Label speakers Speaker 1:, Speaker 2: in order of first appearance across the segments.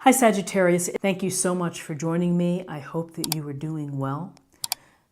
Speaker 1: Hi Sagittarius, thank you so much for joining me. I hope that you are doing well.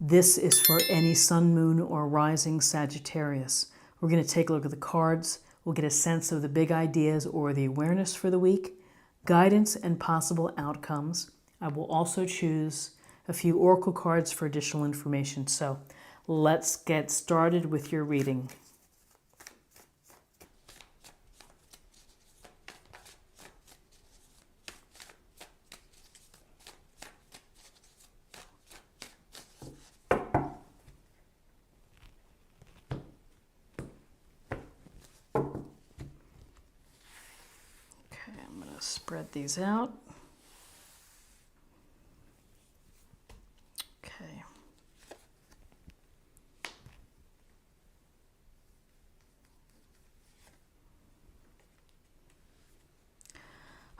Speaker 1: This is for any sun, moon, or rising Sagittarius. We're going to take a look at the cards. We'll get a sense of the big ideas or the awareness for the week, guidance and possible outcomes. I will also choose a few oracle cards for additional information. So let's get started with your reading. Spread these out. Okay.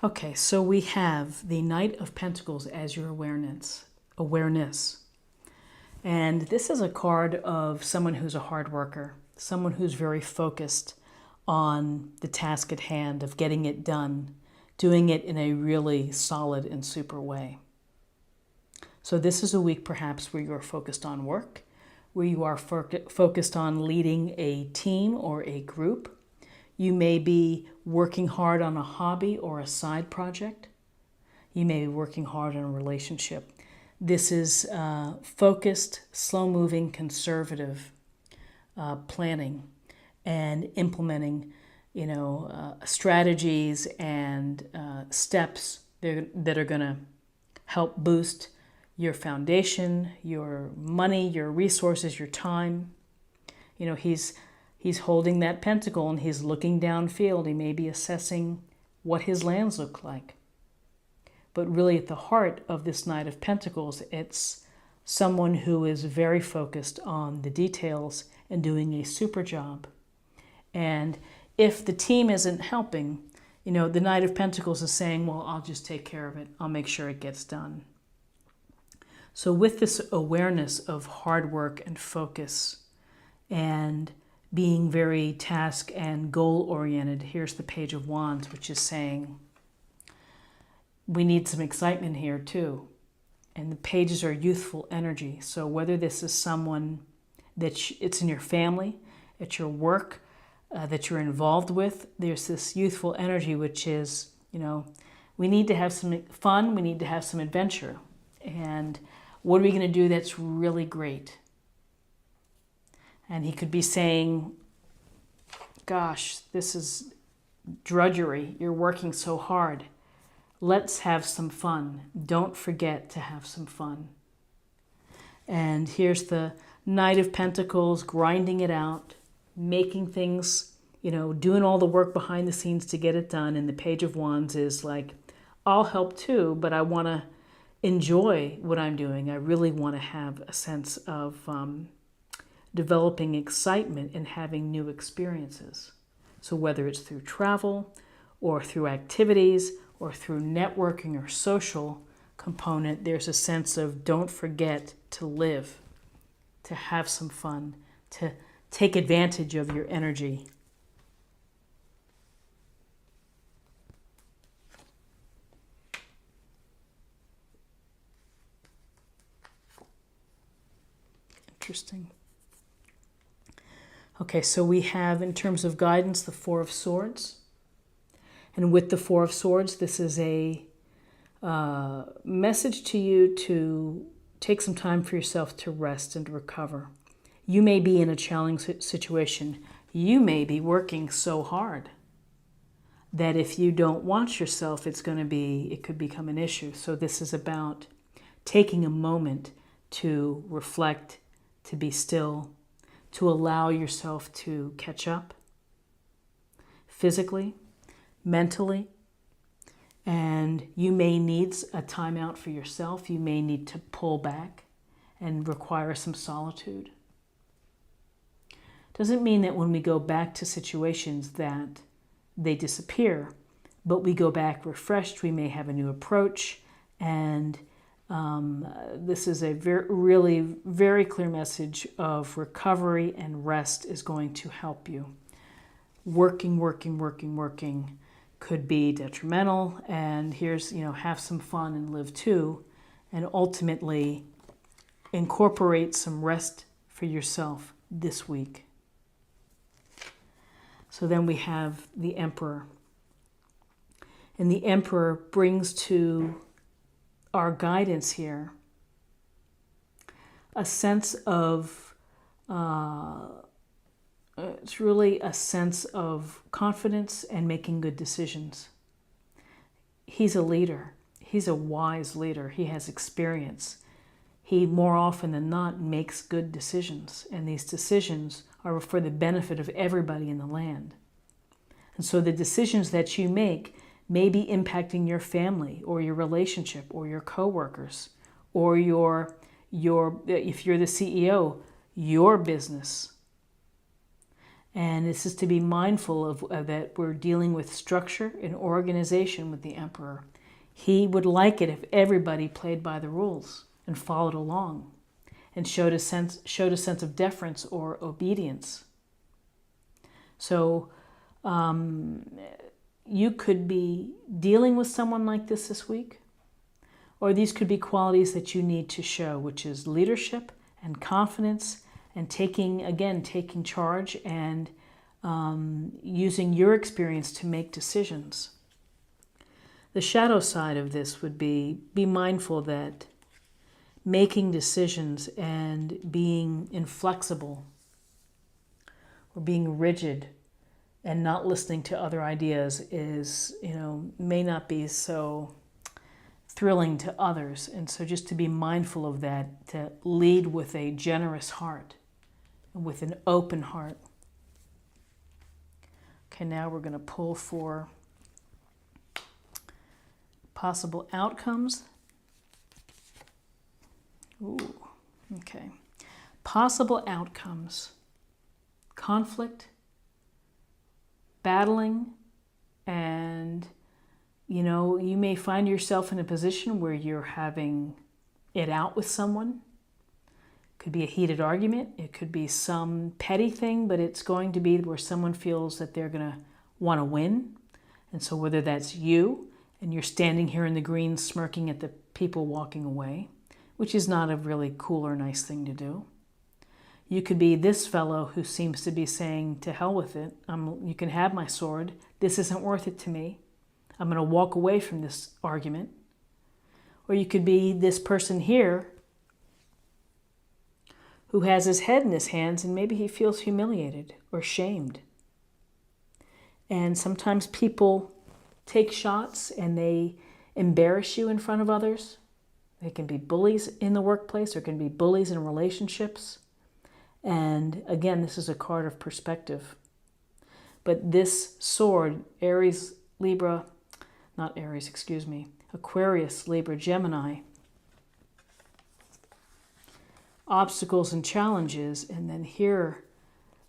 Speaker 1: Okay, so we have the Knight of Pentacles as your awareness. And this is a card of someone who's a hard worker, someone who's very focused on the task at hand of getting it done, doing it in a really solid and super way. So this is a week perhaps where you're focused on work, where you are focused on leading a team or a group. You may be working hard on a hobby or a side project. You may be working hard on a relationship. This is focused, slow-moving, conservative planning and implementing strategies and steps that are going to help boost your foundation, your money, your resources, your time. He's holding that pentacle and he's looking downfield. He may be assessing what his lands look like. But really at the heart of this Knight of Pentacles, it's someone who is very focused on the details and doing a super job. And if the team isn't helping, the Knight of Pentacles is saying, well, I'll just take care of it. I'll make sure it gets done. So with this awareness of hard work and focus and being very task and goal-oriented, here's the Page of Wands, which is saying we need some excitement here too. And the pages are youthful energy. So whether this is someone that it's in your family, at your work, that you're involved with, there's this youthful energy, which is, we need to have some fun, we need to have some adventure. And what are we going to do that's really great? And he could be saying, gosh, this is drudgery. You're working so hard. Let's have some fun. Don't forget to have some fun. And here's the Knight of Pentacles grinding it out, making things, doing all the work behind the scenes to get it done. And the Page of Wands is like, I'll help too, but I want to enjoy what I'm doing. I really want to have a sense of developing excitement and having new experiences. So whether it's through travel or through activities or through networking or social component, there's a sense of don't forget to live, to have some fun, to take advantage of your energy. Interesting. Okay, so we have, in terms of guidance, the Four of Swords. And with the Four of Swords, this is a message to you to take some time for yourself to rest and to recover. You may be in a challenging situation. You may be working so hard that if you don't watch yourself, it could become an issue. So this is about taking a moment to reflect, to be still, to allow yourself to catch up physically, mentally, and you may need a timeout for yourself. You may need to pull back and require some solitude. Doesn't mean that when we go back to situations that they disappear, but we go back refreshed. We may have a new approach, and this is a really very clear message of recovery, and rest is going to help you. Working could be detrimental, and here's, have some fun and live too, and ultimately incorporate some rest for yourself this week. So then we have the Emperor. And the Emperor brings to our guidance here a sense of, it's really a sense of confidence and making good decisions. He's a leader. He's a wise leader. He has experience. He, more often than not, makes good decisions. And these decisions are for the benefit of everybody in the land. And so the decisions that you make may be impacting your family or your relationship or your coworkers or your if you're the CEO, your business. And this is to be mindful of that we're dealing with structure and organization with the Emperor. He would like it if everybody played by the rules and followed along and showed a sense of deference or obedience. So you could be dealing with someone like this week, or these could be qualities that you need to show, which is leadership and confidence and taking charge and using your experience to make decisions. The shadow side of this would be mindful that making decisions and being inflexible or being rigid and not listening to other ideas is, may not be so thrilling to others. And so just to be mindful of that, to lead with a generous heart, with an open heart. Okay, now we're going to pull for possible outcomes. Ooh, okay. Possible outcomes. Conflict, battling, and you may find yourself in a position where you're having it out with someone. It could be a heated argument. It could be some petty thing, but it's going to be where someone feels that they're going to want to win. And so whether that's you and you're standing here in the green smirking at the people walking away, which is not a really cool or nice thing to do. You could be this fellow who seems to be saying, to hell with it. You can have my sword. This isn't worth it to me. I'm going to walk away from this argument. Or you could be this person here who has his head in his hands and maybe he feels humiliated or shamed. And sometimes people take shots and they embarrass you in front of others. They can be bullies in the workplace or can be bullies in relationships. And again, this is a card of perspective. But this sword, Aquarius, Libra, Gemini, obstacles and challenges, and then here,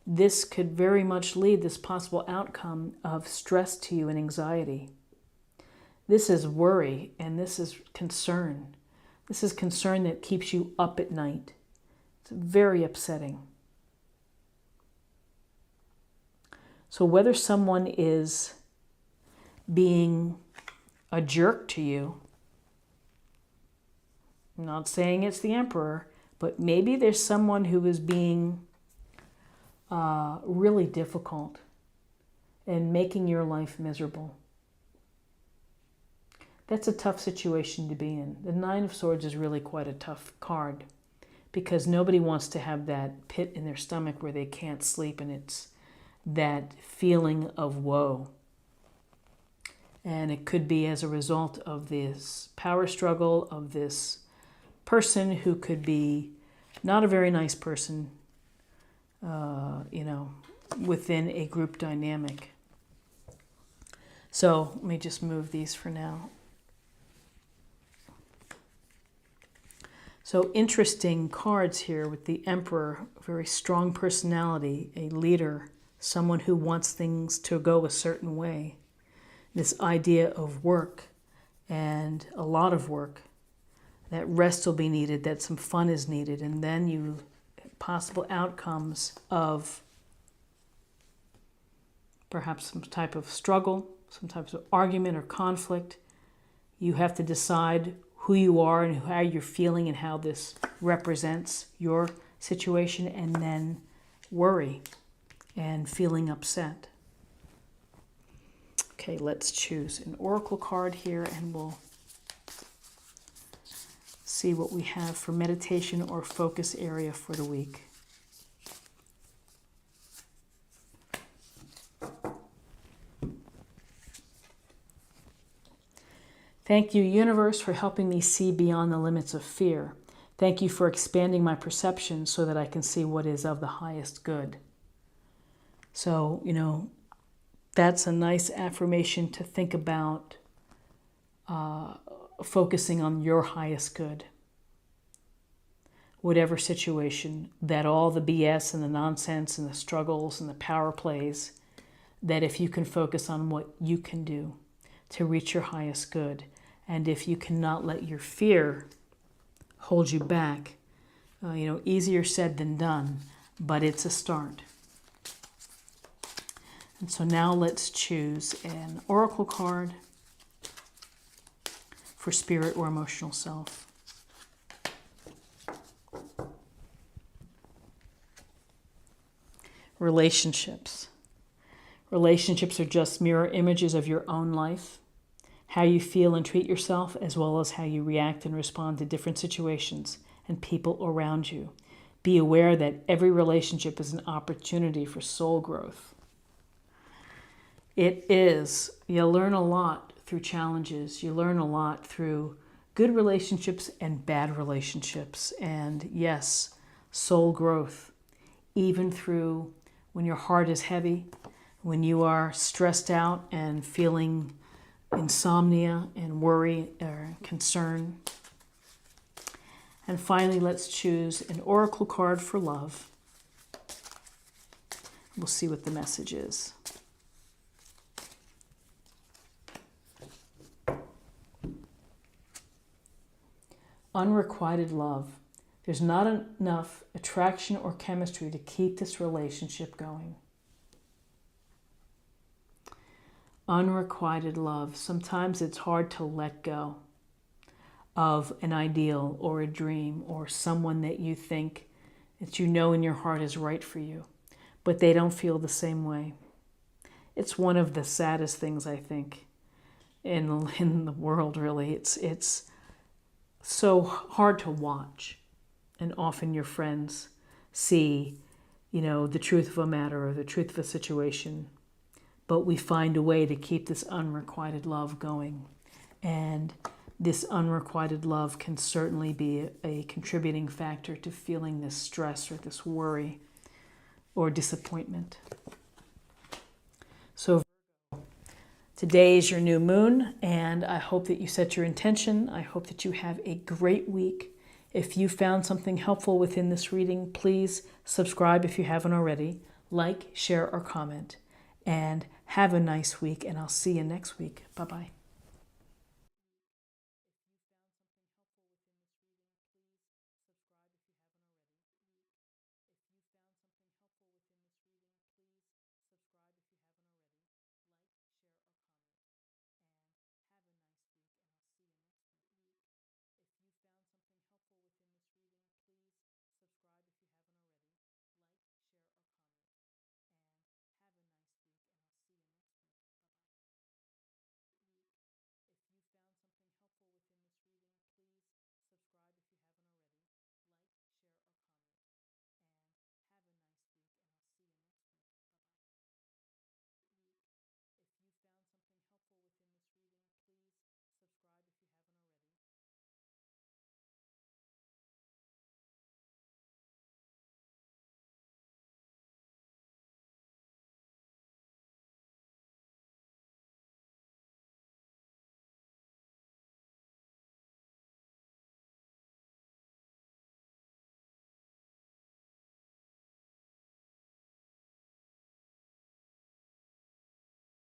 Speaker 1: this could very much lead this possible outcome of stress to you and anxiety. This is worry and this is concern. This is concern that keeps you up at night. It's very upsetting. So whether someone is being a jerk to you, I'm not saying it's the Emperor, but maybe there's someone who is being really difficult and making your life miserable. That's a tough situation to be in. The Nine of Swords is really quite a tough card because nobody wants to have that pit in their stomach where they can't sleep, and it's that feeling of woe. And it could be as a result of this power struggle of this person who could be not a very nice person, within a group dynamic. So let me just move these for now. So interesting cards here with the Emperor, very strong personality, a leader, someone who wants things to go a certain way. This idea of work and a lot of work, that rest will be needed, that some fun is needed, and then possible outcomes of perhaps some type of struggle some types of argument or conflict. You have to decide who you are and how you're feeling and how this represents your situation, and then worry and feeling upset. Okay, let's choose an oracle card here and we'll see what we have for meditation or focus area for the week. Thank you, universe, for helping me see beyond the limits of fear. Thank you for expanding my perception so that I can see what is of the highest good. So, that's a nice affirmation to think about, focusing on your highest good. Whatever situation, that all the BS and the nonsense and the struggles and the power plays, that if you can focus on what you can do to reach your highest good, and if you cannot let your fear hold you back, easier said than done, but it's a start. And so now let's choose an oracle card for spirit or emotional self. Relationships. Relationships are just mirror images of your own life, how you feel and treat yourself, as well as how you react and respond to different situations and people around you. Be aware that every relationship is an opportunity for soul growth. It is. You learn a lot through challenges. You learn a lot through good relationships and bad relationships. And yes, soul growth, even through when your heart is heavy, when you are stressed out and feeling insomnia and worry or concern. And finally, let's choose an oracle card for love. We'll see what the message is. Unrequited love. There's not enough attraction or chemistry to keep this relationship going. Unrequited love. Sometimes it's hard to let go of an ideal or a dream or someone that you think that you know in your heart is right for you, but they don't feel the same way. It's one of the saddest things, I think, in the world, really. It's so hard to watch, and often your friends see, the truth of a matter or the truth of a situation, but we find a way to keep this unrequited love going. And this unrequited love can certainly be a contributing factor to feeling this stress or this worry or disappointment. So today is your new moon, and I hope that you set your intention. I hope that you have a great week. If you found something helpful within this reading, please subscribe if you haven't already. Like, share, or comment. And have a nice week, and I'll see you next week. Bye-bye.